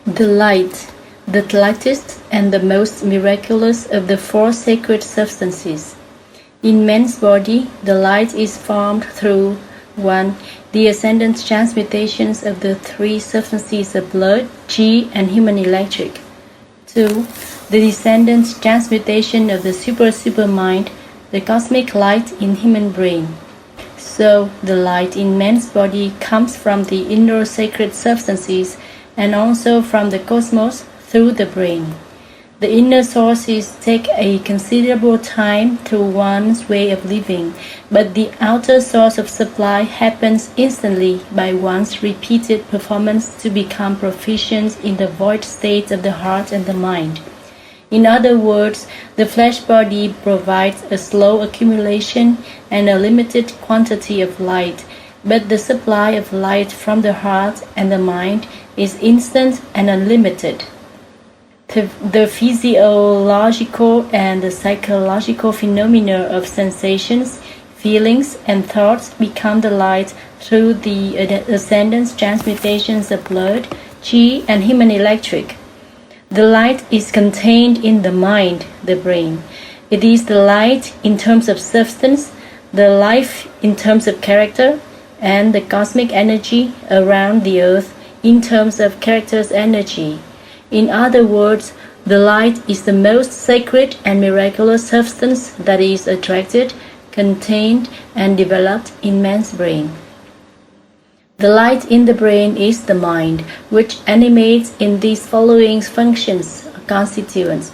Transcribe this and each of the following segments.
The light, the lightest and the most miraculous of the four sacred substances. In man's body, the light is formed through 1. The ascendant transmutations of the three substances of blood, Qi, and human electric. 2. The descendant transmutation of the super mind, the cosmic light in human brain. So, the light in man's body comes from the inner sacred substances and also from the cosmos through the brain. The inner sources take a considerable time through one's way of living, but the outer source of supply happens instantly by one's repeated performance to become proficient in the void state of the heart and the mind. In other words, the flesh body provides a slow accumulation and a limited quantity of light, but the supply of light from the heart and the mind is instant and unlimited. The physiological and the psychological phenomena of sensations, feelings, and thoughts become the light through the ascendant transmutations of blood, Qi, and human electric. The light is contained in the mind, the brain. It is the light in terms of substance, the life in terms of character, and the cosmic energy around the earth in terms of character's energy. In other words, the light is the most sacred and miraculous substance that is attracted, contained, and developed in man's brain. The light in the brain is the mind, which animates in these following functions or constituents: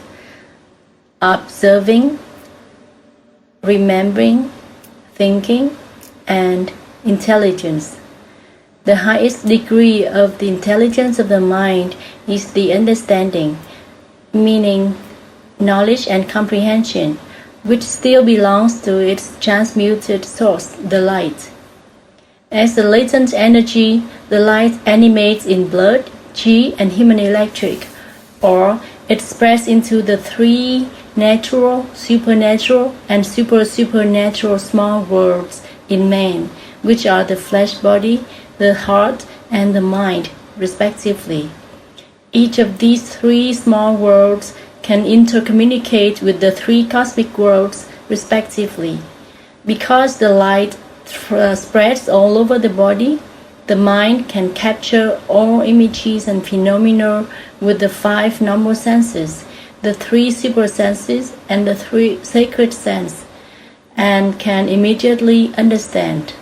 observing, remembering, thinking, and intelligence. The highest degree of the intelligence of the mind is the understanding, meaning knowledge and comprehension, which still belongs to its transmuted source, the light. As the latent energy, the light animates in blood, Qi, and human electric, or it spreads into the three natural, supernatural, and supernatural small worlds in man, which are the flesh body, the heart, and the mind, respectively. Each of these three small worlds can intercommunicate with the three cosmic worlds, respectively. Because the light spreads all over the body, the mind can capture all images and phenomena with the five normal senses, the three super senses, and the three sacred senses, and can immediately understand.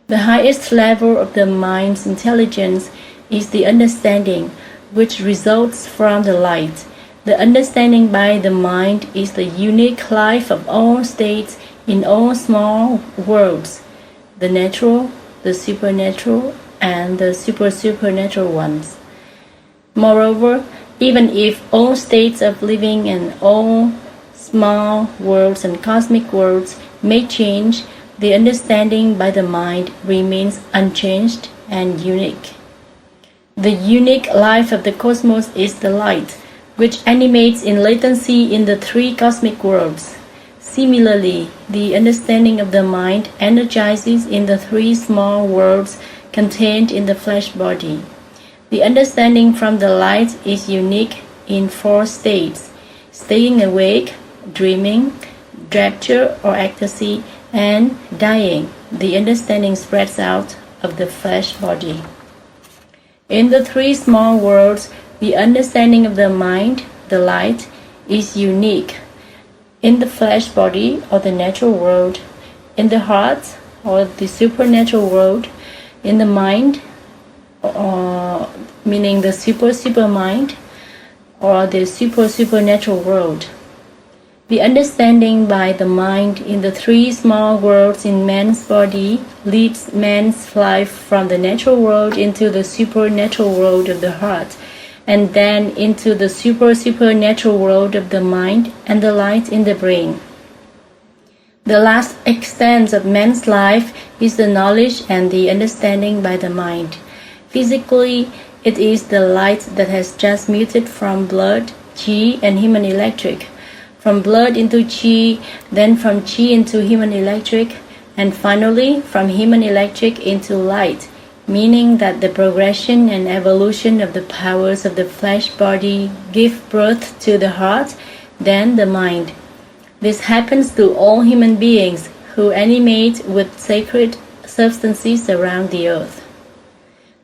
The highest level of the mind's intelligence is the understanding, which results from the light. The understanding by the mind is the unique life of all states in all small worlds, the natural, the supernatural, and the supernatural ones. Moreover, even if all states of living and all small worlds and cosmic worlds may change, the understanding by the mind remains unchanged and unique. The unique life of the cosmos is the light, which animates in latency in the three cosmic worlds. Similarly, the understanding of the mind energizes in the three small worlds contained in the flesh body. The understanding from the light is unique in four states: staying awake, dreaming, rapture or ecstasy, and dying. The understanding spreads out of the flesh body. In the three small worlds, the understanding of the mind, the light, is unique. In the flesh body or the natural world, in the heart or the supernatural world, in the mind, meaning the super mind, or the supernatural world. The understanding by the mind in the three small worlds in man's body leads man's life from the natural world into the supernatural world of the heart, and then into the supernatural world of the mind and the light in the brain. The last extent of man's life is the knowledge and the understanding by the mind. Physically, it is the light that has transmuted from blood, Qi, and human electric, from blood into Qi, then from Qi into human electric, and finally from human electric into light, meaning that the progression and evolution of the powers of the flesh body give birth to the heart, then the mind. This happens to all human beings who animate with sacred substances around the earth.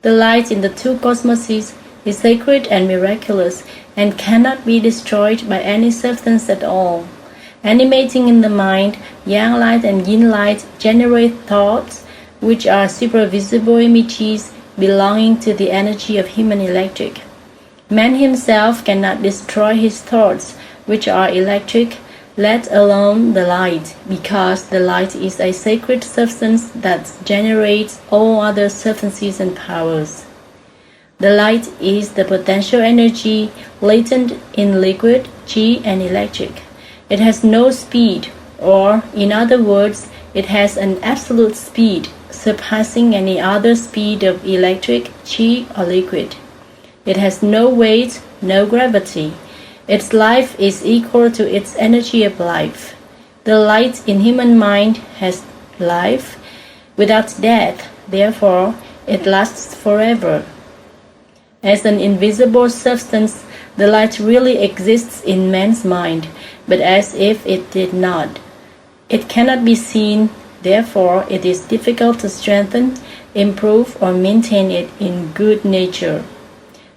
The light in the two cosmoses is sacred and miraculous and cannot be destroyed by any substance at all. Animating in the mind, yang light and yin light generate thoughts, which are supervisible images belonging to the energy of human electric. Man himself cannot destroy his thoughts, which are electric, let alone the light, because the light is a sacred substance that generates all other substances and powers. The light is the potential energy latent in liquid, qi, and electric. It has no speed, or, in other words, it has an absolute speed, surpassing any other speed of electric, qi, or liquid. It has no weight, no gravity. Its life is equal to its energy of life. The light in human mind has life without death, therefore it lasts forever. As an invisible substance, the light really exists in man's mind, but as if it did not. It cannot be seen, therefore it is difficult to strengthen, improve, or maintain it in good nature.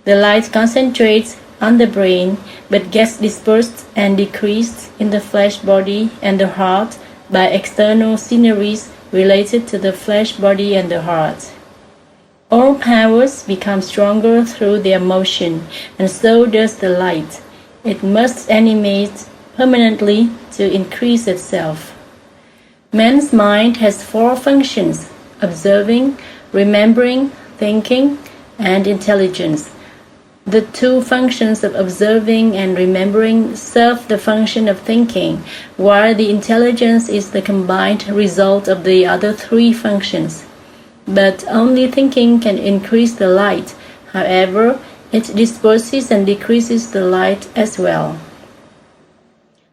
The light concentrates on the brain, but gets dispersed and decreased in the flesh body and the heart by external sceneries related to the flesh body and the heart. All powers become stronger through their motion, and so does the light. It must animate permanently to increase itself. Man's mind has four functions: observing, remembering, thinking, and intelligence. The two functions of observing and remembering serve the function of thinking, while the intelligence is the combined result of the other three functions. But only thinking can increase the light. However, it disperses and decreases the light as well.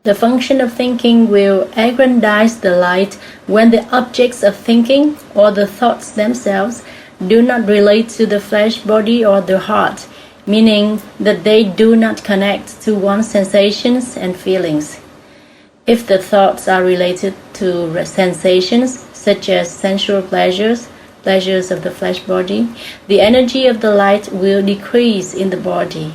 The function of thinking will aggrandize the light when the objects of thinking, or the thoughts themselves, do not relate to the flesh body or the heart, meaning that they do not connect to one's sensations and feelings. If the thoughts are related to sensations, such as sensual pleasures of the flesh body, the energy of the light will decrease in the body.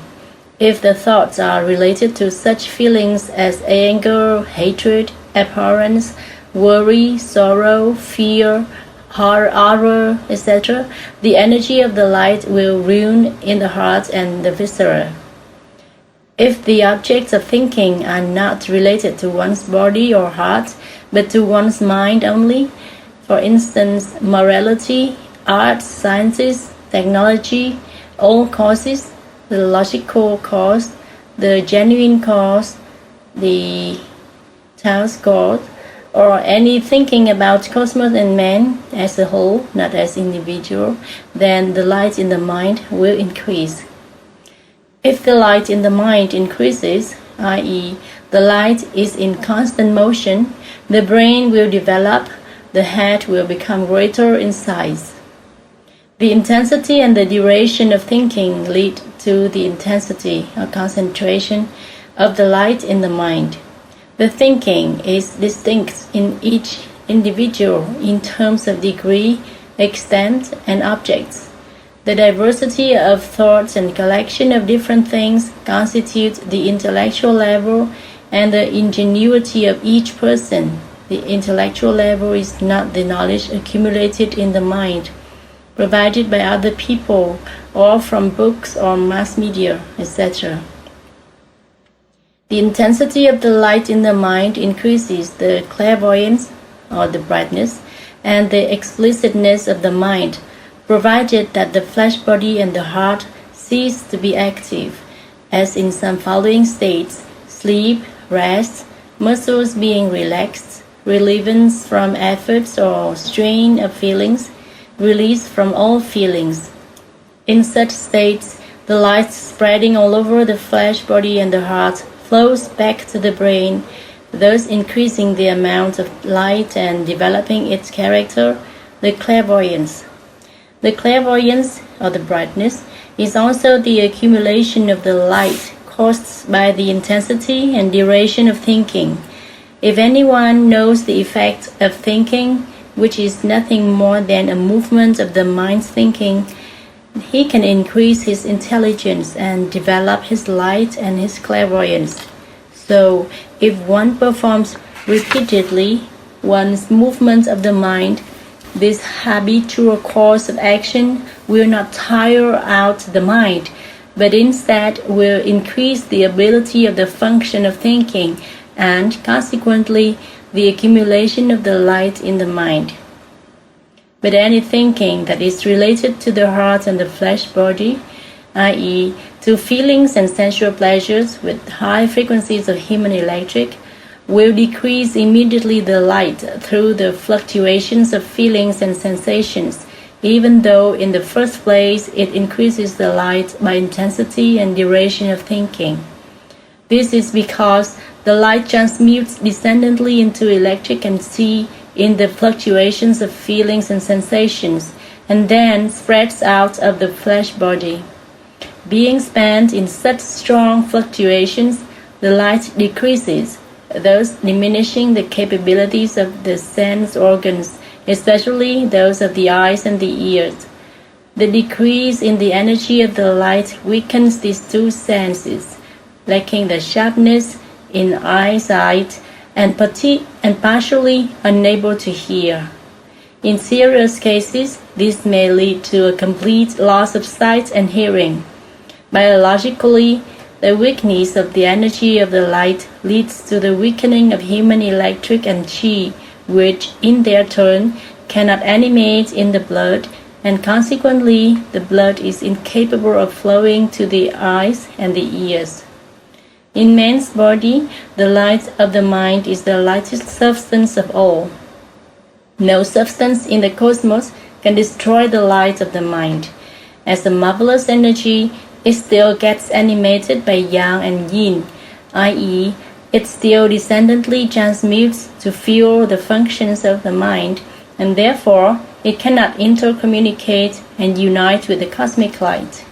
If the thoughts are related to such feelings as anger, hatred, abhorrence, worry, sorrow, fear, horror, etc., the energy of the light will rule in the heart and the viscera. If the objects of thinking are not related to one's body or heart, but to one's mind only, for instance, morality, arts, sciences, technology, all causes, the logical cause, the genuine cause, the Tao's God, or any thinking about cosmos and man as a whole, not as individual, then the light in the mind will increase. If the light in the mind increases, i.e., the light is in constant motion, the brain will develop, the head will become greater in size. The intensity and the duration of thinking lead to the intensity or concentration of the light in the mind. The thinking is distinct in each individual in terms of degree, extent, and objects. The diversity of thoughts and collection of different things constitute the intellectual level and the ingenuity of each person. The intellectual level is not the knowledge accumulated in the mind, provided by other people or from books or mass media, etc. The intensity of the light in the mind increases the clairvoyance, or the brightness, and the explicitness of the mind, provided that the flesh body and the heart cease to be active, as in some following states: sleep, rest, muscles being relaxed, relievance from efforts or strain of feelings, release from all feelings. In such states, the light spreading all over the flesh body and the heart flows back to the brain, thus increasing the amount of light and developing its character, the clairvoyance. The clairvoyance, or the brightness, is also the accumulation of the light caused by the intensity and duration of thinking. If anyone knows the effect of thinking, which is nothing more than a movement of the mind's thinking, he can increase his intelligence and develop his light and his clairvoyance. So, if one performs repeatedly one's movements of the mind, this habitual course of action will not tire out the mind, but instead will increase the ability of the function of thinking and, consequently, the accumulation of the light in the mind. But any thinking that is related to the heart and the flesh body, i.e., to feelings and sensual pleasures with high frequencies of human electric, will decrease immediately the light through the fluctuations of feelings and sensations, even though in the first place it increases the light by intensity and duration of thinking. This is because the light transmutes descendantly into electric and Qi in the fluctuations of feelings and sensations, and then spreads out of the flesh body. Being spent in such strong fluctuations, the light decreases, thus diminishing the capabilities of the sense organs, especially those of the eyes and the ears. The decrease in the energy of the light weakens these two senses, lacking the sharpness in eyesight and partially unable to hear. In serious cases, this may lead to a complete loss of sight and hearing. Biologically, the weakness of the energy of the light leads to the weakening of human electric and Qi, which, in their turn, cannot animate in the blood, and consequently, the blood is incapable of flowing to the eyes and the ears. In man's body, the light of the mind is the lightest substance of all. No substance in the cosmos can destroy the light of the mind. As a marvelous energy, it still gets animated by yang and yin, i.e., it still descendantly transmutes to fuel the functions of the mind, and therefore it cannot intercommunicate and unite with the cosmic light.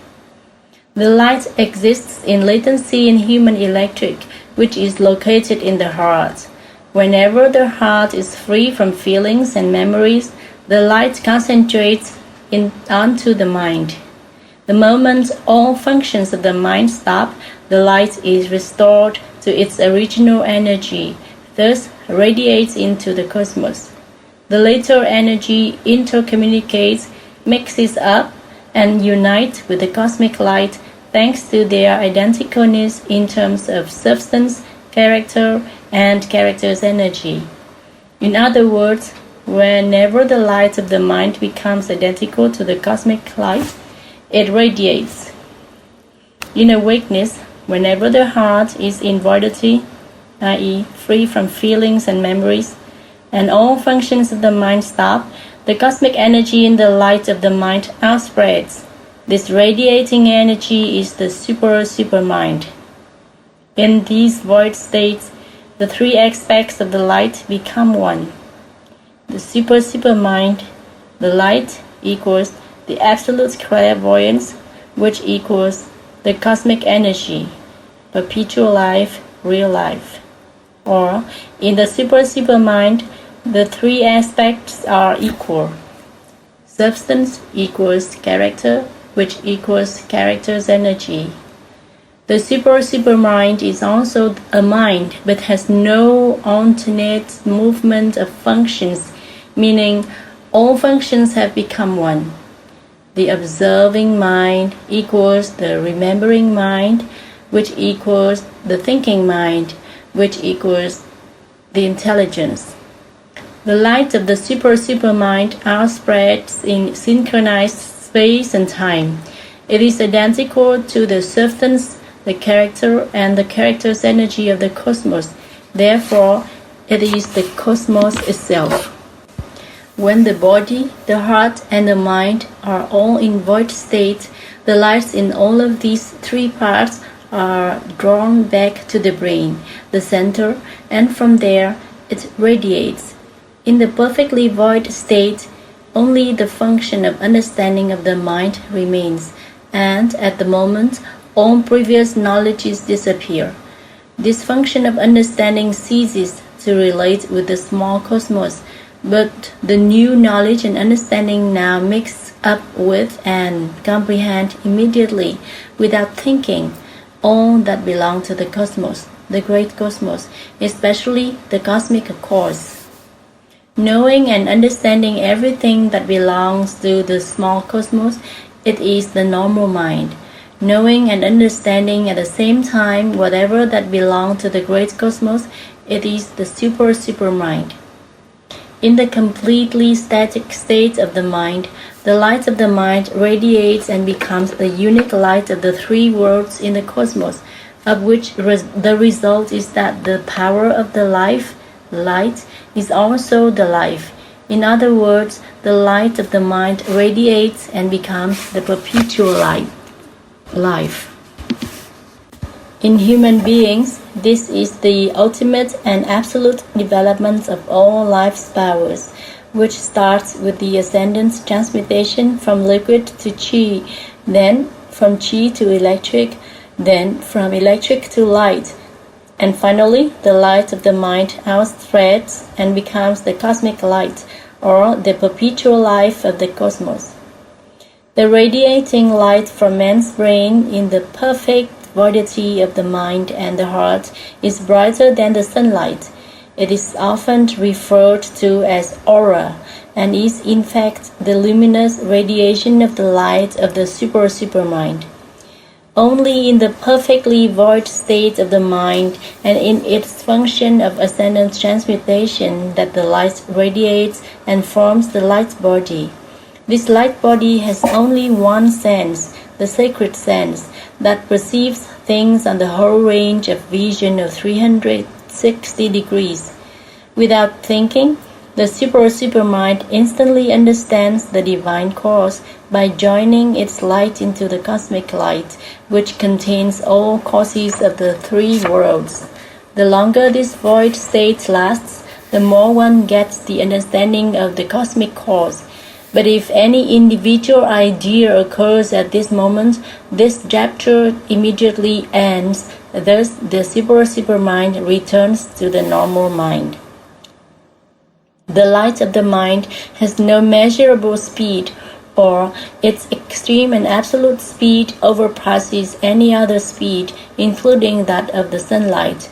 The light exists in latency in human electric, which is located in the heart. Whenever the heart is free from feelings and memories, the light concentrates onto the mind. The moment all functions of the mind stop, the light is restored to its original energy, thus radiates into the cosmos. The later energy intercommunicates, mixes up, and unites with the cosmic light thanks to their identicalness in terms of substance, character, and character's energy. In other words, whenever the light of the mind becomes identical to the cosmic light, it radiates. In awakeness, whenever the heart is in voidity, i.e., free from feelings and memories, and all functions of the mind stop, the cosmic energy in the light of the mind outspreads. This radiating energy is the supermind. In these void states, the three aspects of the light become one. The supermind, the light, equals the absolute clairvoyance, which equals the cosmic energy, perpetual life, real life. Or, in the supermind, the three aspects are equal. Substance equals character, which equals character's energy. The supermind is also a mind, but has no alternate movement of functions, meaning all functions have become one. The observing mind equals the remembering mind, which equals the thinking mind, which equals the intelligence. The light of the supermind outspreads in synchronized space and time. It is identical to the substance, the character, and the character's energy of the cosmos. Therefore, it is the cosmos itself. When the body, the heart, and the mind are all in void state, the lights in all of these three parts are drawn back to the brain, the center, and from there it radiates. In the perfectly void state, only the function of understanding of the mind remains, and at the moment, all previous knowledges disappear. This function of understanding ceases to relate with the small cosmos, but the new knowledge and understanding now mix up with and comprehend immediately, without thinking, all that belong to the cosmos, the great cosmos, especially the cosmic cause. Knowing and understanding everything that belongs to the small cosmos, it is the normal mind. Knowing and understanding at the same time whatever that belongs to the great cosmos, it is the super mind. In the completely static state of the mind, the light of the mind radiates and becomes the unique light of the three worlds in the cosmos, of which the result is that the power of the light is also the life. In other words, the light of the mind radiates and becomes the perpetual life. In human beings, this is the ultimate and absolute development of all life's powers, which starts with the ascendant transmutation from liquid to chi, then from chi to electric, then from electric to light, and finally the light of the mind outspreads and becomes the cosmic light, or the perpetual life of the cosmos. The radiating light from man's brain in the perfect voidity of the mind and the heart is brighter than the sunlight. It is often referred to as aura, and is in fact the luminous radiation of the light of the super mind. Only in the perfectly void state of the mind and in its function of ascendant transmutation that the light radiates and forms the light body. This light body has only one sense, the sacred sense, that perceives things on the whole range of vision of 360 degrees. Without thinking, the super mind instantly understands the divine cause by joining its light into the cosmic light, which contains all causes of the three worlds. The longer this void state lasts, the more one gets the understanding of the cosmic cause. But if any individual idea occurs at this moment, this chapter immediately ends. Thus, the super mind returns to the normal mind. The light of the mind has no measurable speed, or its extreme and absolute speed overpasses any other speed, including that of the sunlight,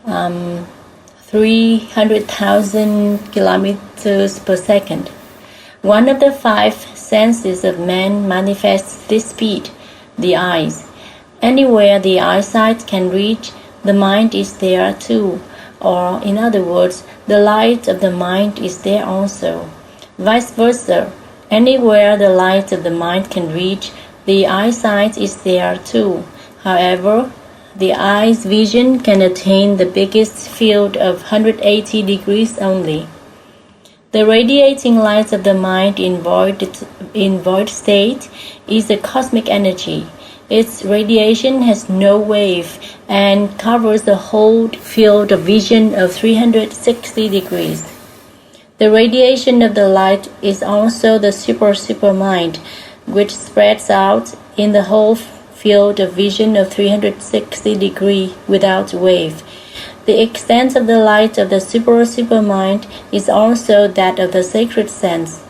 300,000 kilometers per second. One of the five senses of man manifests this speed, the eyes. Anywhere the eyesight can reach, the mind is there too, or in other words, the light of the mind is there also. Vice versa, anywhere the light of the mind can reach, the eyesight is there too. However, the eye's vision can attain the biggest field of 180 degrees only. The radiating light of the mind in void state is a cosmic energy. Its radiation has no wave and covers the whole field of vision of 360 degrees. The radiation of the light is also the super mind, which spreads out in the whole field of vision of 360 degrees without wave. The extent of the light of the super mind is also that of the sacred sense.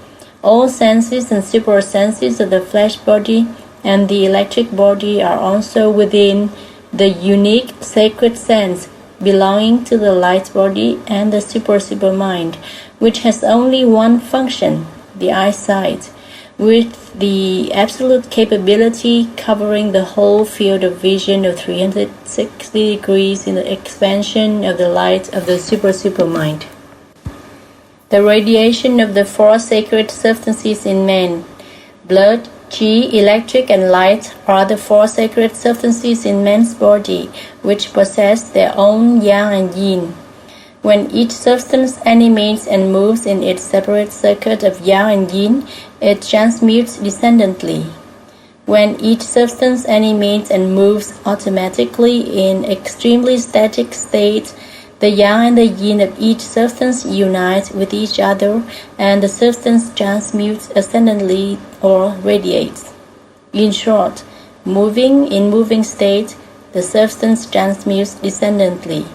All senses and super senses of the flesh body and the electric body are also within the unique sacred sense belonging to the light body and the super mind, which has only one function, the eyesight, with the absolute capability covering the whole field of vision of 360 degrees in the expansion of the light of the super mind. The radiation of the four sacred substances in man, blood, chi, electric, and light, are the four sacred substances in man's body, which possess their own yang and yin. When each substance animates and moves in its separate circuit of yang and yin, it transmutes descendantly. When each substance animates and moves automatically in extremely static state, The yang and the yin of each substance unite with each other, and the substance transmutes ascendantly or radiates. In short, in moving state, the substance transmutes descendantly.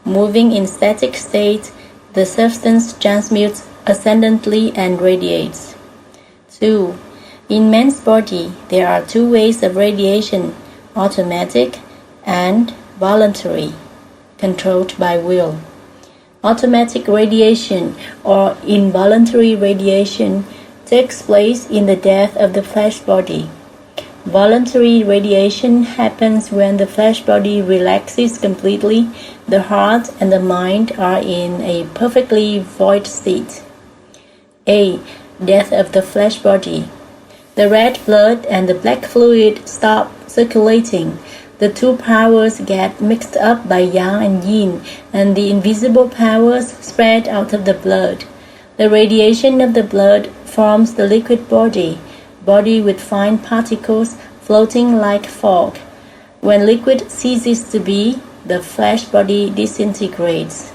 Moving in static state, the substance transmutes ascendantly and radiates. 2. In man's body, there are two ways of radiation, automatic and voluntary, controlled by will. Automatic radiation or involuntary radiation takes place in the death of the flesh body. Voluntary radiation happens when the flesh body relaxes completely, the heart and the mind are in a perfectly void state. A. Death of the flesh body. The red blood and the black fluid stop circulating. The two powers get mixed up by yang and yin, and the invisible powers spread out of the blood. The radiation of the blood forms the liquid body with fine particles floating like fog. When liquid ceases to be, the flesh body disintegrates.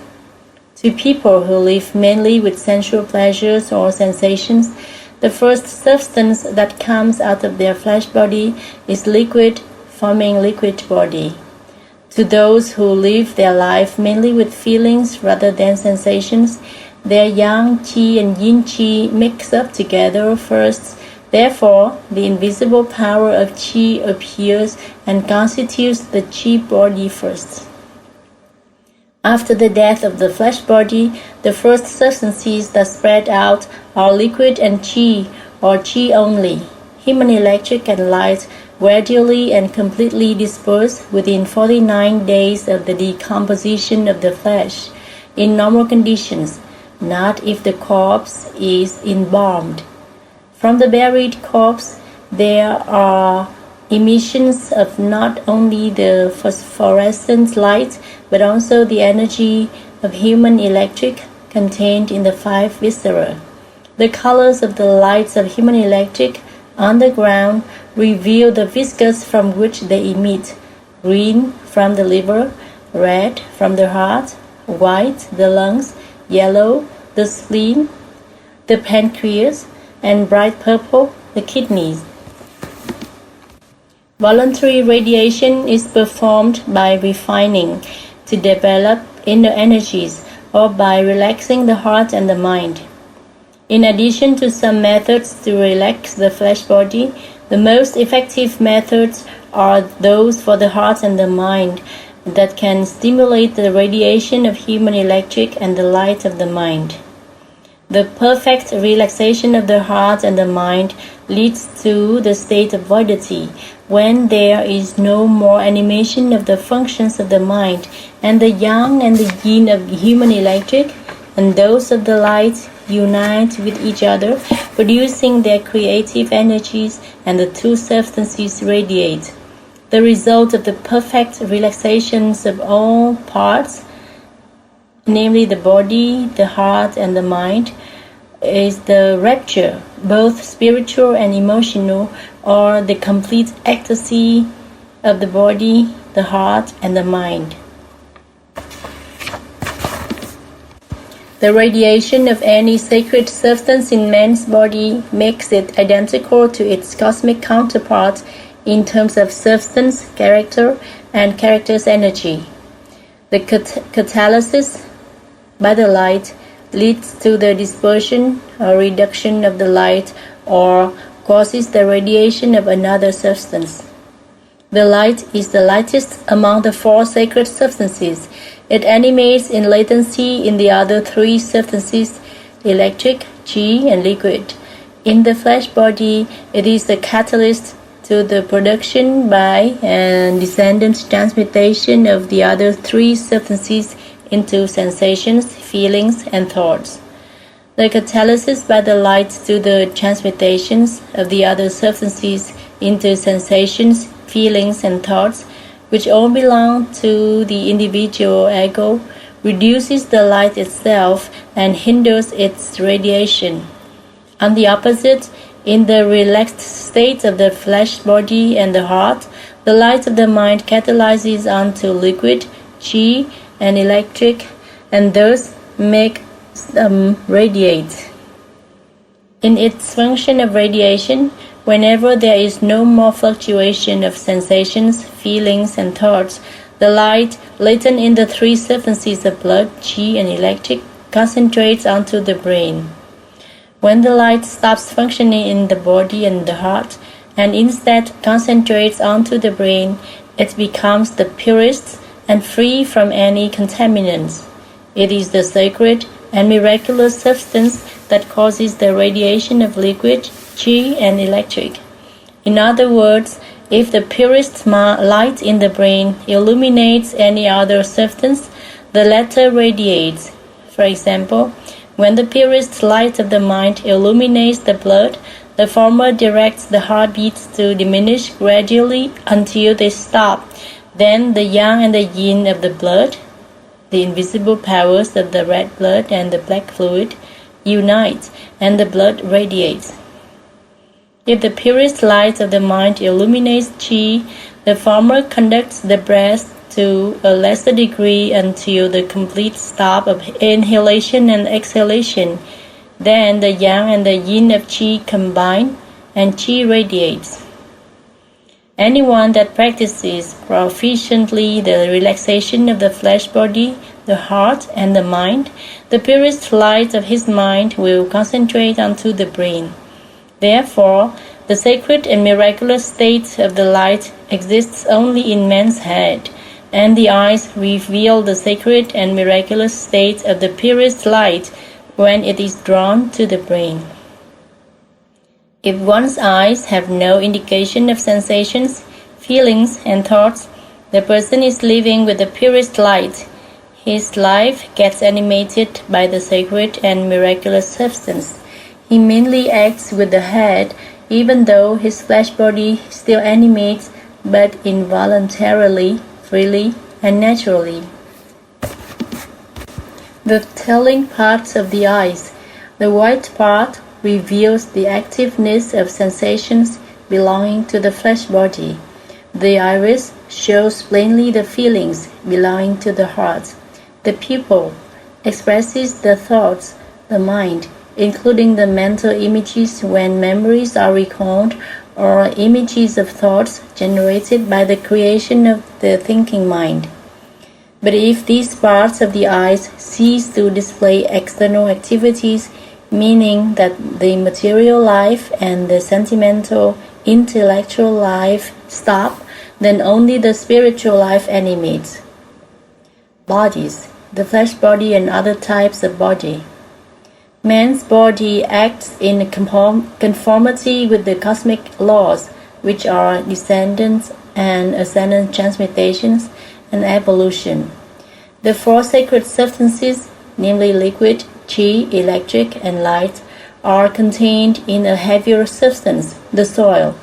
To people who live mainly with sensual pleasures or sensations, the first substance that comes out of their flesh body is liquid, forming liquid body. To those who live their life mainly with feelings rather than sensations, their yang qi and yin qi mix up together first. Therefore, the invisible power of qi appears and constitutes the qi body first. After the death of the flesh body, the first substances that spread out are liquid and qi, or qi only. Human electric and light gradually and completely disperse within 49 days of the decomposition of the flesh, in normal conditions, not if the corpse is embalmed. From the buried corpse, there are emissions of not only the phosphorescent light, but also the energy of human electric contained in the five viscera. The colors of the lights of human electric on the ground reveal the viscers from which they emit: green from the liver, red from the heart, white the lungs, yellow the spleen, the pancreas, and bright purple the kidneys. Voluntary radiation is performed by refining to develop inner energies or by relaxing the heart and the mind. In addition to some methods to relax the flesh body, the most effective methods are those for the heart and the mind that can stimulate the radiation of human electric and the light of the mind. The perfect relaxation of the heart and the mind leads to the state of voidity, when there is no more animation of the functions of the mind, and the yang and the yin of human electric and those of the light unite with each other, producing their creative energies, and the two substances radiate. The result of the perfect relaxations of all parts, namely the body, the heart, and the mind, is the rapture, both spiritual and emotional, or the complete ecstasy of the body, the heart, and the mind. The radiation of any sacred substance in man's body makes it identical to its cosmic counterpart in terms of substance, character, and character's energy. The catalysis by the light leads to the dispersion or reduction of the light, or causes the radiation of another substance. The light is the lightest among the four sacred substances. It animates in latency in the other three substances, electric, qi, and liquid. In the flesh body, it is the catalyst to the production by and descendant transmutation of the other three substances into sensations, feelings, and thoughts. The catalysis by the light to the transmutations of the other substances into sensations, feelings, and thoughts, which all belong to the individual ego, reduces the light itself and hinders its radiation. On the opposite, in the relaxed state of the flesh body and the heart, the light of the mind catalyzes onto liquid, qi, and electric, and thus make them radiate. In its function of radiation, whenever there is no more fluctuation of sensations, feelings, and thoughts, the light latent in the three substances of blood, qi, and electric concentrates onto the brain. When the light stops functioning in the body and the heart, and instead concentrates onto the brain, it becomes the purest and free from any contaminants. It is the sacred and miraculous substance that causes the radiation of liquid, qi, and electric. In other words, if the purest light in the brain illuminates any other substance, the latter radiates. For example, when the purest light of the mind illuminates the blood, the former directs the heartbeats to diminish gradually until they stop. Then the yang and the yin of the blood, the invisible powers of the red blood and the black fluid, unite, and the blood radiates. If the purest light of the mind illuminates qi, the former conducts the breath to a lesser degree until the complete stop of inhalation and exhalation. Then the yang and the yin of qi combine, and qi radiates. Anyone that practices proficiently the relaxation of the flesh body, the heart, and the mind, the purest light of his mind will concentrate onto the brain. Therefore, the sacred and miraculous state of the light exists only in man's head, and the eyes reveal the sacred and miraculous state of the purest light when it is drawn to the brain. If one's eyes have no indication of sensations, feelings, and thoughts, the person is living with the purest light. His life gets animated by the sacred and miraculous substance. He mainly acts with the head, even though his flesh body still animates, but involuntarily, freely, and naturally. The telling parts of the eyes. The white part reveals the activeness of sensations belonging to the flesh body. The iris shows plainly the feelings belonging to the heart. The pupil expresses the thoughts, the mind, including the mental images when memories are recalled, or images of thoughts generated by the creation of the thinking mind. But if these parts of the eyes cease to display external activities, meaning that the material life and the sentimental, intellectual life stop, then only the spiritual life animates. Bodies, the flesh body and other types of body. Man's body acts in conformity with the cosmic laws, which are descendant and ascendant transmutations and evolution. The four sacred substances, namely liquid, qi, electric, and light, are contained in a heavier substance, the soil.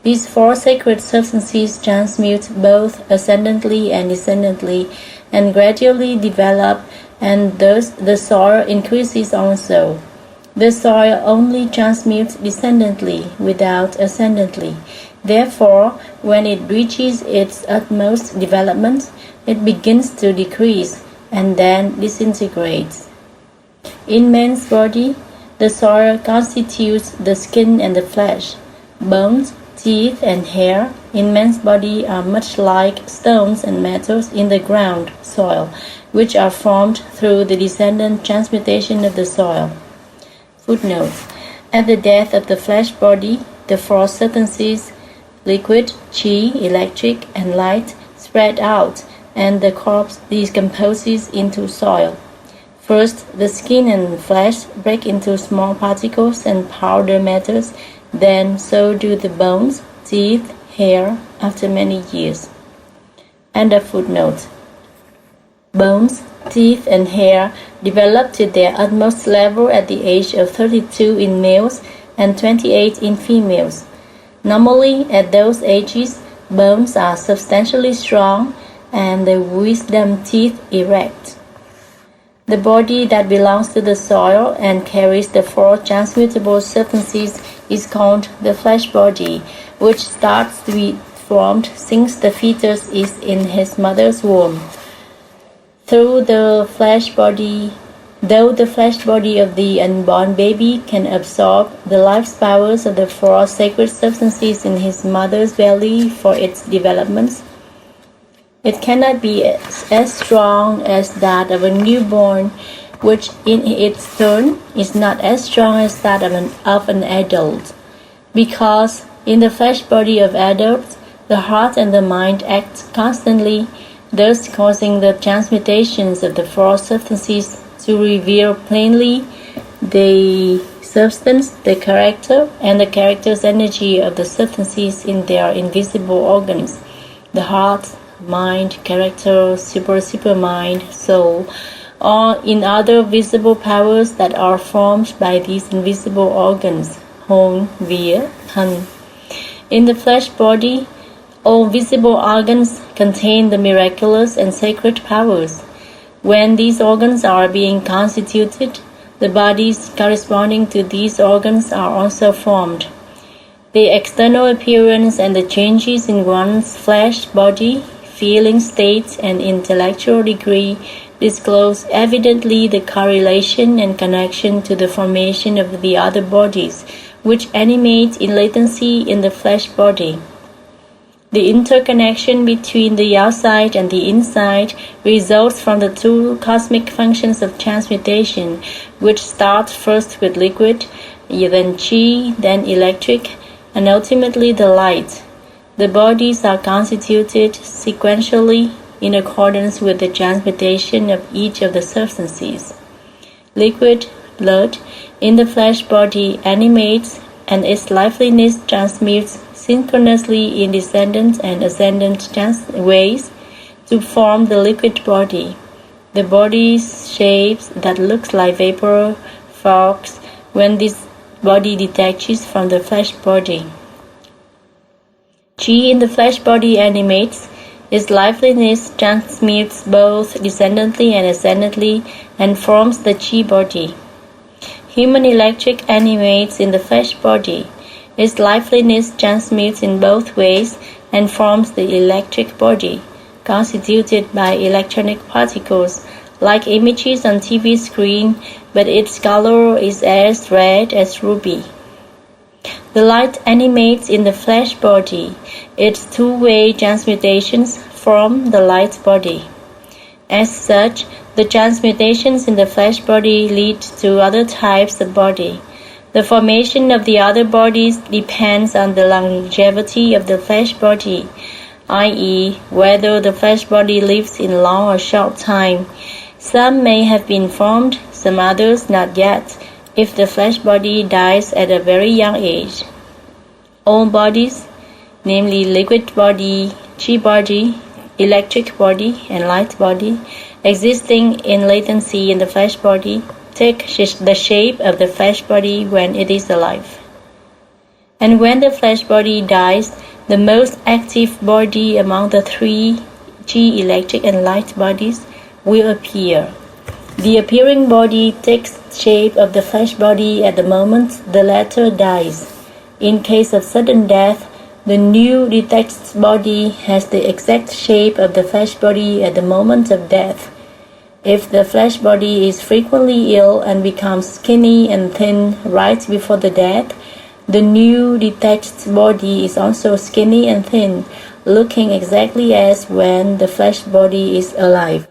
These four sacred substances transmute both ascendantly and descendantly, and gradually develop, and thus the soil increases also. The soil only transmutes descendantly without ascendantly. Therefore, when it reaches its utmost development, it begins to decrease and then disintegrates. In man's body, the soil constitutes the skin and the flesh. Bones, teeth, and hair in man's body are much like stones and metals in the ground, soil, which are formed through the descendant transmutation of the soil. Footnote: at the death of the flesh body, the four substances, liquid, qi, electric, and light, spread out, and the corpse decomposes into soil. First, the skin and flesh break into small particles and powder matters, then so do the bones, teeth, hair, after many years. End of footnote. Bones, teeth, and hair develop to their utmost level at the age of 32 in males and 28 in females. Normally, at those ages, bones are substantially strong and the wisdom teeth erect. The body that belongs to the soil and carries the four transmutable substances is called the flesh body, which starts to be formed since the fetus is in his mother's womb. Though the flesh body of the unborn baby can absorb the life powers of the four sacred substances in his mother's belly for its development, it cannot be as strong as that of a newborn, which in its turn is not as strong as that of an adult, because in the flesh body of adults, the heart and the mind act constantly, thus causing the transmutations of the four substances to reveal plainly the substance, the character, and the character's energy of the substances in their invisible organs, the heart, mind, character, supermind, soul, or in other visible powers that are formed by these invisible organs, hồn, vía, thân. In the flesh body, all visible organs contain the miraculous and sacred powers. When these organs are being constituted, the bodies corresponding to these organs are also formed. The external appearance and the changes in one's flesh body, feeling states, and intellectual degree disclose evidently the correlation and connection to the formation of the other bodies, which animate in latency in the flesh body. The interconnection between the outside and the inside results from the two cosmic functions of transmutation, which start first with liquid, then chi, then electric, and ultimately the light. The bodies are constituted sequentially in accordance with the transmutation of each of the substances. Liquid, blood, in the flesh body animates, and its liveliness transmutes synchronously in descendant and ascendant ways to form the liquid body. The body's shapes that looks like vapor fogs when this body detaches from the flesh body. Chi in the flesh body animates, its liveliness transmutes both descendantly and ascendantly and forms the chi body. Human electric animates in the flesh body. Its liveliness transmutes in both ways and forms the electric body, constituted by electronic particles, like images on TV screen, but its color is as red as ruby. The light animates in the flesh body. Its two-way transmutations form the light body. As such, the transmutations in the flesh body lead to other types of body. The formation of the other bodies depends on the longevity of the flesh body, i.e., whether the flesh body lives in long or short time. Some may have been formed, some others not yet, if the flesh body dies at a very young age. All bodies, namely liquid body, chi body, electric body, and light body, existing in latency in the flesh body, take the shape of the flesh body when it is alive. And when the flesh body dies, the most active body among the three, chi, electric, and light bodies, will appear. The appearing body takes shape of the flesh body at the moment the latter dies. In case of sudden death, the new detached body has the exact shape of the flesh body at the moment of death. If the flesh body is frequently ill and becomes skinny and thin right before the death, the new detached body is also skinny and thin, looking exactly as when the flesh body is alive.